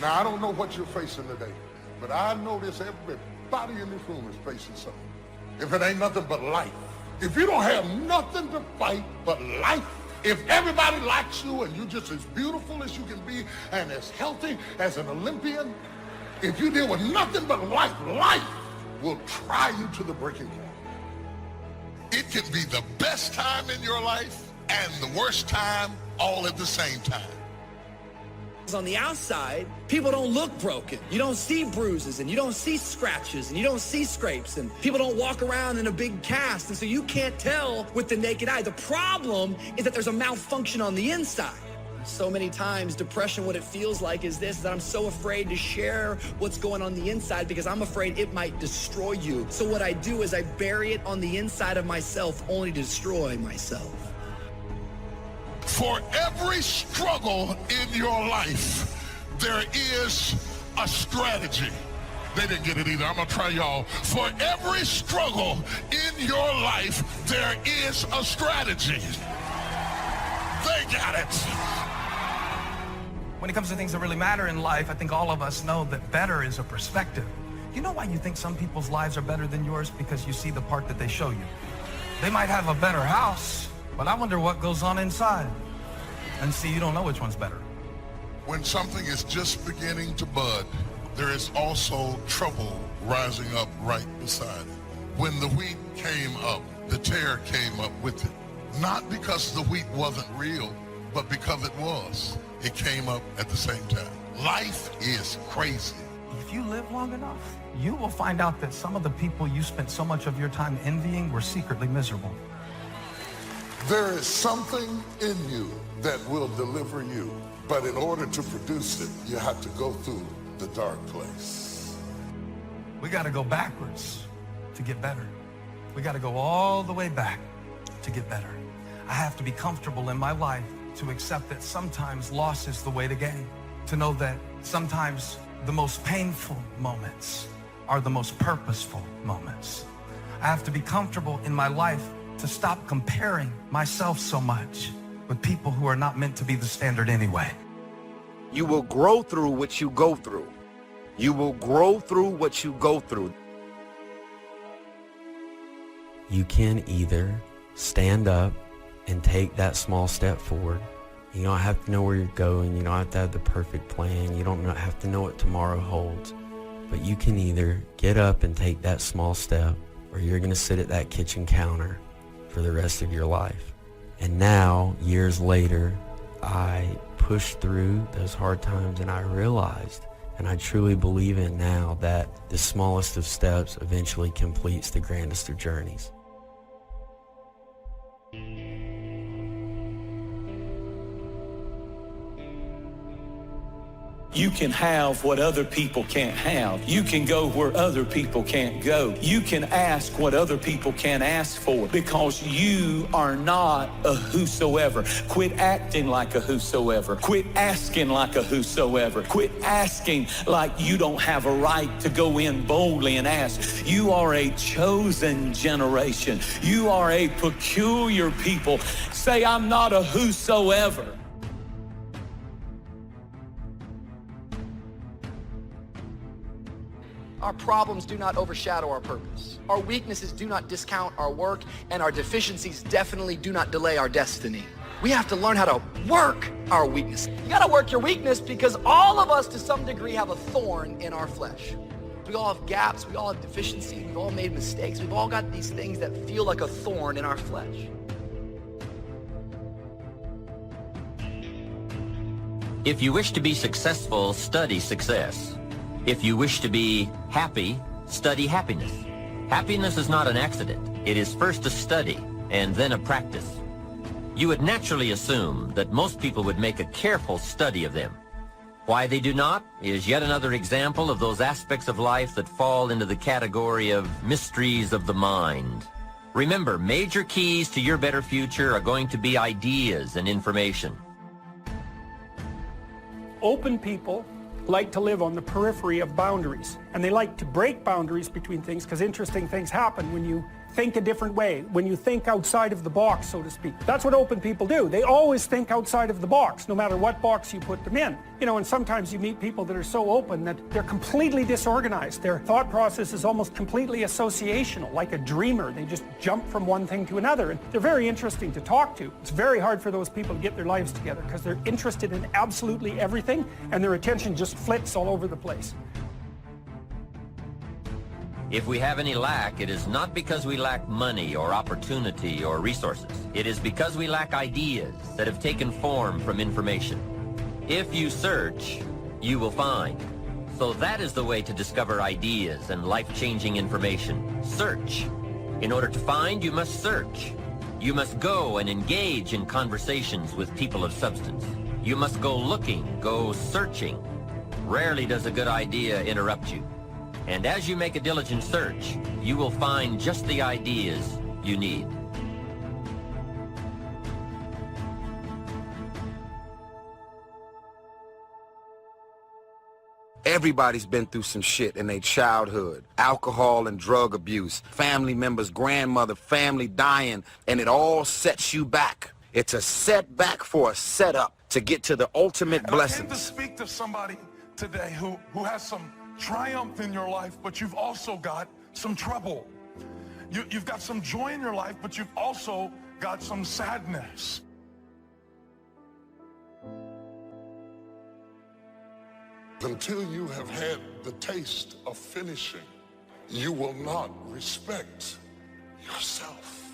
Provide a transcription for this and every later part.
Now, I don't know what you're facing today, but I know this, everybody in this room is facing something. If it ain't nothing but life. If you don't have nothing to fight but life, if everybody likes you and you're just as beautiful as you can be and as healthy as an Olympian, if you deal with nothing but life, life will try you to the breaking point. It can be the best time in your life and the worst time all at the same time. On the outside, people don't look broken. You don't see bruises and you don't see scratches and you don't see scrapes and people don't walk around in a big cast, and so you can't tell with the naked eye. The problem is that there's a malfunction on the inside. So many times depression, what it feels like is this, that I'm so afraid to share what's going on the inside because I'm afraid it might destroy you. So what I do is I bury it on the inside of myself only to destroy myself. For every struggle in your life, there is a strategy. They didn't get it either. I'm gonna try y'all. For every struggle in your life, there is a strategy. They got it. When it comes to things that really matter in life, I think all of us know that better is a perspective. You know why you think some people's lives are better than yours? Because you see the part that they show you. They might have a better house, but I wonder what goes on inside. And see, you don't know which one's better. When something is just beginning to bud, there is also trouble rising up right beside it. When the wheat came up, the tear came up with it. Not because the wheat wasn't real, but because it was. It came up at the same time. Life is crazy. If you live long enough, you will find out that some of the people you spent so much of your time envying were secretly miserable. There is something in you that will deliver you, but in order to produce it, you have to go through the dark place. We got to go backwards to get better. We got to go all the way back to get better. I have to be comfortable in my life to accept that sometimes loss is the way to gain, to know that sometimes the most painful moments are the most purposeful moments. I have to be comfortable in my life to stop comparing myself so much with people who are not meant to be the standard anyway. You will grow through what you go through. You will grow through what you go through. You can either stand up and take that small step forward. You don't have to know where you're going. You don't have to have the perfect plan. You don't have to know what tomorrow holds. But you can either get up and take that small step, or you're going to sit at that kitchen counter for the rest of your life. And now, years later, I pushed through those hard times and I realized, and I truly believe in now, that the smallest of steps eventually completes the grandest of journeys. You can have what other people can't have. You can go where other people can't go. You can ask what other people can't ask for, because you are not a whosoever. Quit acting like a whosoever. Quit asking like a whosoever. Quit asking like you don't have a right to go in boldly and ask. You are a chosen generation. You are a peculiar people. Say, I'm not a whosoever. Our problems do not overshadow our purpose. Our weaknesses do not discount our work, and our deficiencies definitely do not delay our destiny. We have to learn how to work our weakness. You gotta work your weakness, because all of us to some degree have a thorn in our flesh. We all have gaps, we all have deficiencies, we've all made mistakes, we've all got these things that feel like a thorn in our flesh. If you wish to be successful, study success. If you wish to be happy, study happiness. Happiness is not an accident. It is first a study and then a practice. You would naturally assume that most people would make a careful study of them. Why they do not is yet another example of those aspects of life that fall into the category of mysteries of the mind. Remember, major keys to your better future are going to be ideas and information. Open people like to live on the periphery of boundaries, and they like to break boundaries between things, because interesting things happen when you think a different way, when you think outside of the box, so to speak. That's what open people do. They always think outside of the box, no matter what box you put them in. You know, and sometimes you meet people that are so open that they're completely disorganized. Their thought process is almost completely associational, like a dreamer. They just jump from one thing to another, and they're very interesting to talk to. It's very hard for those people to get their lives together because they're interested in absolutely everything, and their attention just flits all over the place. If we have any lack, it is not because we lack money or opportunity or resources. It is because we lack ideas that have taken form from information. If you search, you will find. So that is the way to discover ideas and life-changing information. Search. In order to find, you must search. You must go and engage in conversations with people of substance. You must go looking, go searching. Rarely does a good idea interrupt you. And as you make a diligent search, you will find just the ideas you need. Everybody's been through some shit in their childhood. Alcohol and drug abuse, family members, grandmother, family dying, and it all sets you back. It's a setback for a setup to get to the ultimate blessings. I came to speak to somebody today who has some triumph in your life, but you've also got some trouble. You've got some joy in your life, but you've also got some sadness. Until you have had the taste of finishing, you will not respect yourself.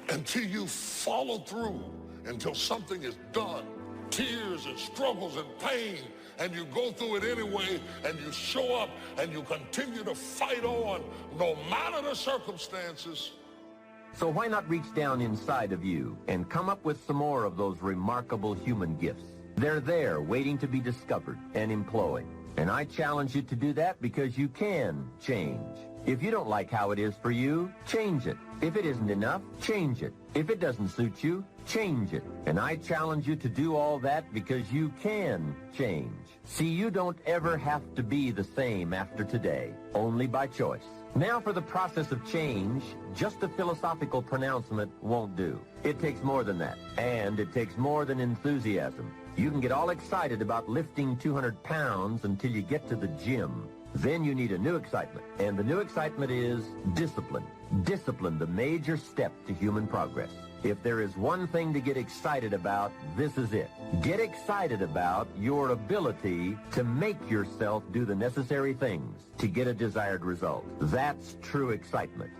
Until you follow through, until something is done, tears and struggles and pain, and you go through it anyway, and you show up, and you continue to fight on, no matter the circumstances. So why not reach down inside of you and come up with some more of those remarkable human gifts? They're there waiting to be discovered and employed. And I challenge you to do that because you can change. If you don't like how it is for you, change it. If it isn't enough, change it. If it doesn't suit you, change it. And I challenge you to do all that because you can change. See, you don't ever have to be the same after today, only by choice. Now for the process of change, just a philosophical pronouncement won't do. It takes more than that, and it takes more than enthusiasm. You can get all excited about lifting 200 pounds until you get to the gym. Then you need a new excitement, and the new excitement is discipline. Discipline, the major step to human progress. If there is one thing to get excited about, this is it. Get excited about your ability to make yourself do the necessary things to get a desired result. That's true excitement.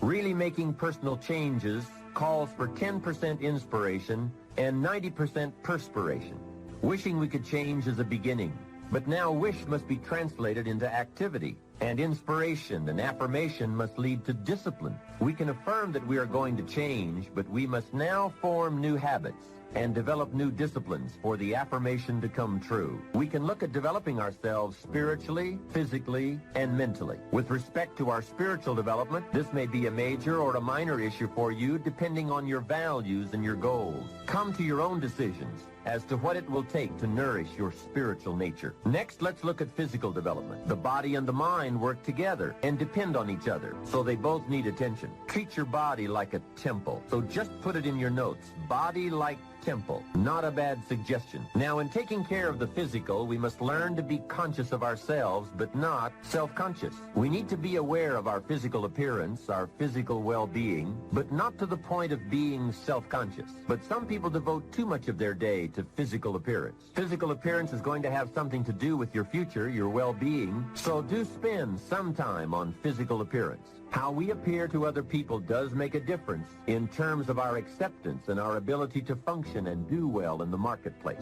Really making personal changes calls for 10% inspiration and 90% perspiration. Wishing we could change is a beginning, but now wish must be translated into activity, and inspiration and affirmation must lead to discipline. We can affirm that we are going to change, but we must now form new habits and develop new disciplines for the affirmation to come true. We can look at developing ourselves spiritually, physically, and mentally. With respect to our spiritual development, this may be a major or a minor issue for you depending on your values and your goals. Come to your own decisions as to what it will take to nourish your spiritual nature. Next, let's look at physical development. The body and the mind work together and depend on each other, so they both need attention. Treat your body like a temple. So just put it in your notes. Body like temple. Not a bad suggestion. Now, in taking care of the physical, we must learn to be conscious of ourselves, but not self-conscious. We need to be aware of our physical appearance, our physical well-being, but not to the point of being self-conscious. But some people devote too much of their day to physical appearance. Physical appearance is going to have something to do with your future, your well-being, so do spend some time on physical appearance. How we appear to other people does make a difference in terms of our acceptance and our ability to function and do well in the marketplace.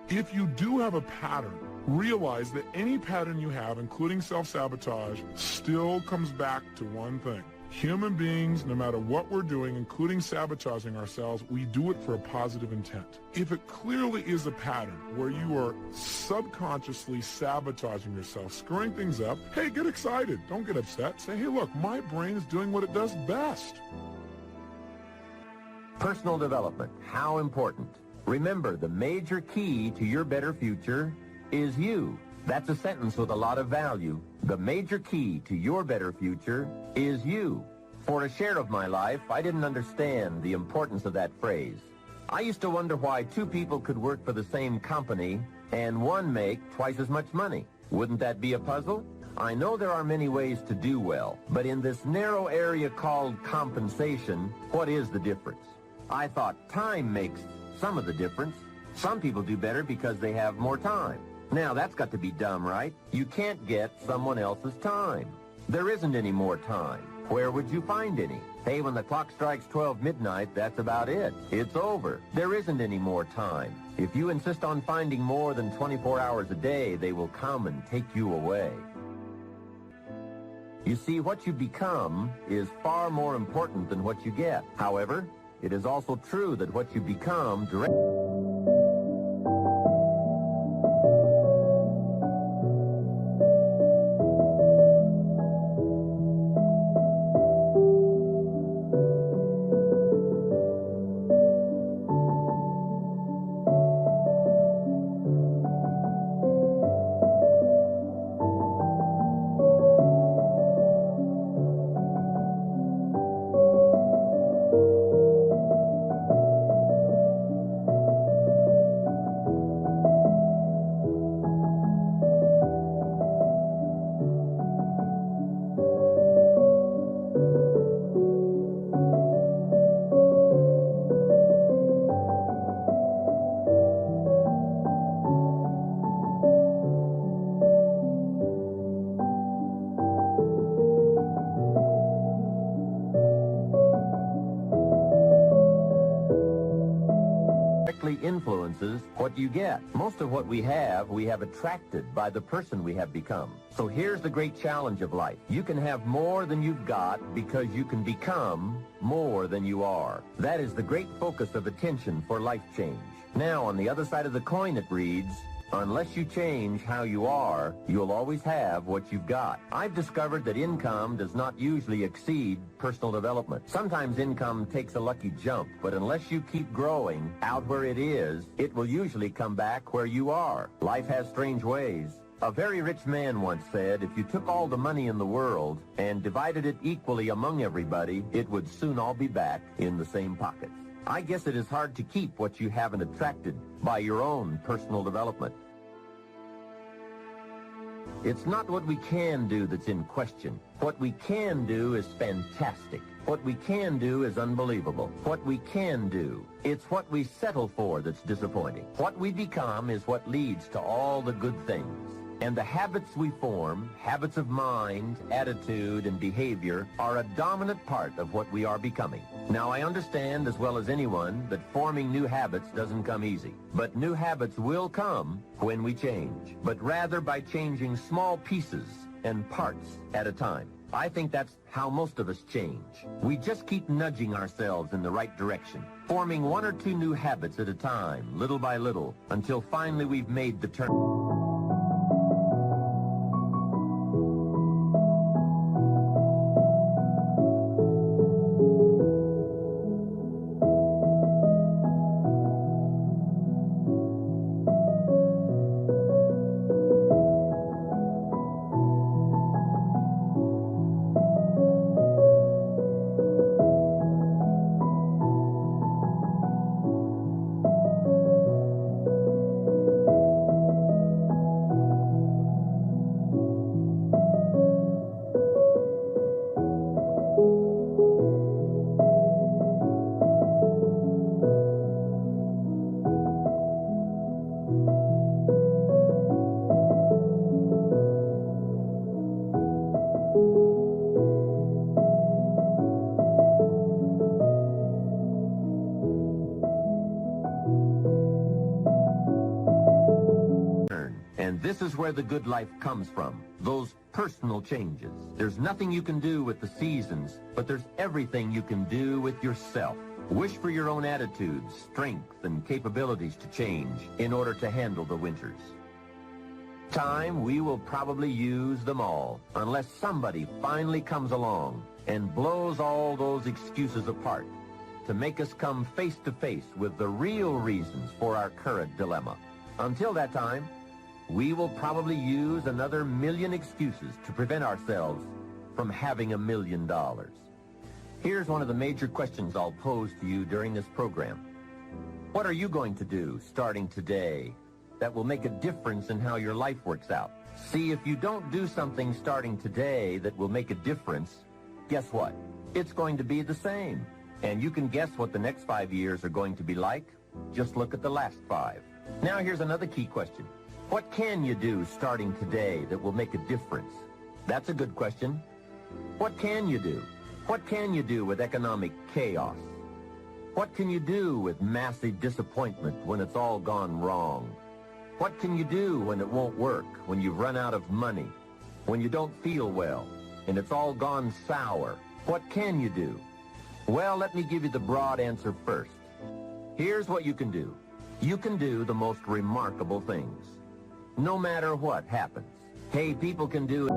If you do have a pattern, realize that any pattern you have, including self-sabotage, still comes back to one thing. Human beings, no matter what we're doing, including sabotaging ourselves, we do it for a positive intent. If it clearly is a pattern where you are subconsciously sabotaging yourself, screwing things up, hey, get excited. Don't get upset. Say, hey, look, my brain is doing what it does best. Personal development, how important. Remember, the major key to your better future is you. That's a sentence with a lot of value. The major key to your better future is you. For a share of my life, I didn't understand the importance of that phrase. I used to wonder why two people could work for the same company and one make twice as much money. Wouldn't that be a puzzle? I know there are many ways to do well, but in this narrow area called compensation, what is the difference? I thought time makes some of the difference. Some people do better because they have more time. Now that's got to be dumb, right? You can't get someone else's time. There isn't any more time. Where would you find any? Hey, when the clock strikes 12 midnight, that's about it. It's over. There isn't any more time. If you insist on finding more than 24 hours a day, they will come and take you away. You see, what you become is far more important than what you get. However, it is also true that what you become directly influences what you get. Most of what we have attracted by the person we have become. So here's the great challenge of life. You can have more than you've got because you can become more than you are. That is the great focus of attention for life change. Now, on the other side of the coin, it reads, unless you change how you are, you'll always have what you've got. I've discovered that income does not usually exceed personal development. Sometimes income takes a lucky jump, but unless you keep growing out where it is, it will usually come back where you are. Life has strange ways. A very rich man once said, if you took all the money in the world and divided it equally among everybody, it would soon all be back in the same pockets. I guess it is hard to keep what you haven't attracted by your own personal development. It's not what we can do that's in question. What we can do is fantastic. What we can do is unbelievable. What we can do, it's what we settle for that's disappointing. What we become is what leads to all the good things. And the habits we form, habits of mind, attitude, and behavior, are a dominant part of what we are becoming. Now, I understand as well as anyone that forming new habits doesn't come easy. But new habits will come when we change, but rather by changing small pieces and parts at a time. I think that's how most of us change. We just keep nudging ourselves in the right direction, forming one or two new habits at a time, little by little, until finally we've made the turn. And this is where the good life comes from, those personal changes. There's nothing you can do with the seasons, but there's everything you can do with yourself. Wish for your own attitudes, strength, and capabilities to change in order to handle the winters. Time, we will probably use them all, unless somebody finally comes along and blows all those excuses apart to make us come face to face with the real reasons for our current dilemma. Until that time, we will probably use another million excuses to prevent ourselves from having $1 million. Here's one of the major questions I'll pose to you during this program. What are you going to do starting today that will make a difference in how your life works out? See, if you don't do something starting today that will make a difference, guess what? It's going to be the same. And you can guess what the next 5 years are going to be like. Just look at the last 5. Now here's another key question. What can you do starting today that will make a difference? That's a good question. What can you do? What can you do with economic chaos? What can you do with massive disappointment when it's all gone wrong? What can you do when it won't work, when you've run out of money, when you don't feel well, and it's all gone sour? What can you do? Well, let me give you the broad answer first. Here's what you can do. You can do the most remarkable things, no matter what happens. Hey, people can do it.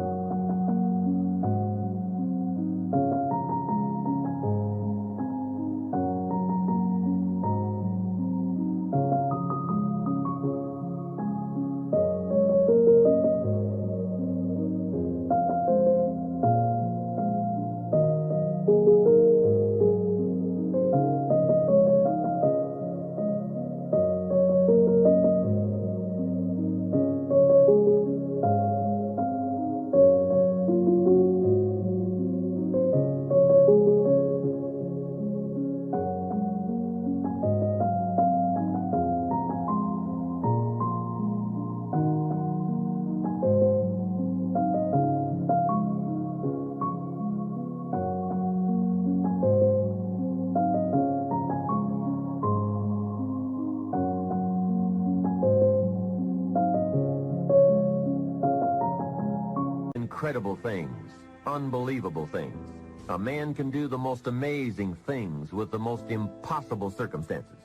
Incredible things, unbelievable things. A man can do the most amazing things with the most impossible circumstances.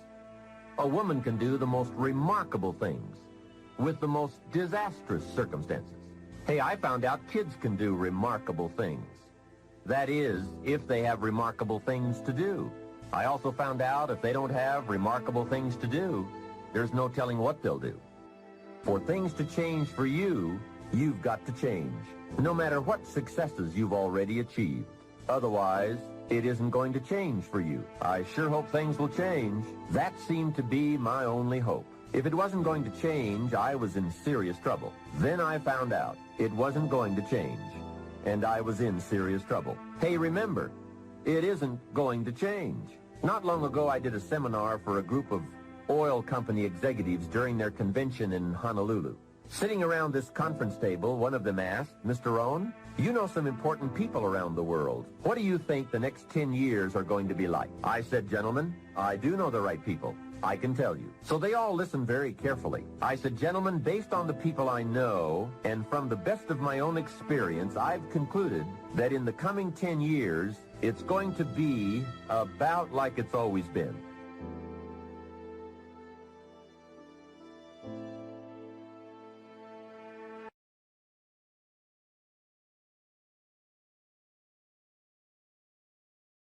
A woman can do the most remarkable things with the most disastrous circumstances. Hey, I found out kids can do remarkable things. That is, if they have remarkable things to do. I also found out if they don't have remarkable things to do, there's no telling what they'll do. For things to change for you, you've got to change, no matter what successes you've already achieved. Otherwise, it isn't going to change for you. I sure hope things will change. That seemed to be my only hope. If it wasn't going to change, I was in serious trouble. Then I found out it wasn't going to change, and I was in serious trouble. Hey, remember, it isn't going to change. Not long ago, I did a seminar for a group of oil company executives during their convention in Honolulu. Sitting around this conference table, one of them asked, "Mr. Rohn, you know some important people around the world. What do you think the next 10 years are going to be like?" I said, "Gentlemen, I do know the right people. I can tell you." So they all listened very carefully. I said, "Gentlemen, based on the people I know and from the best of my own experience, I've concluded that in the coming 10 years, it's going to be about like it's always been.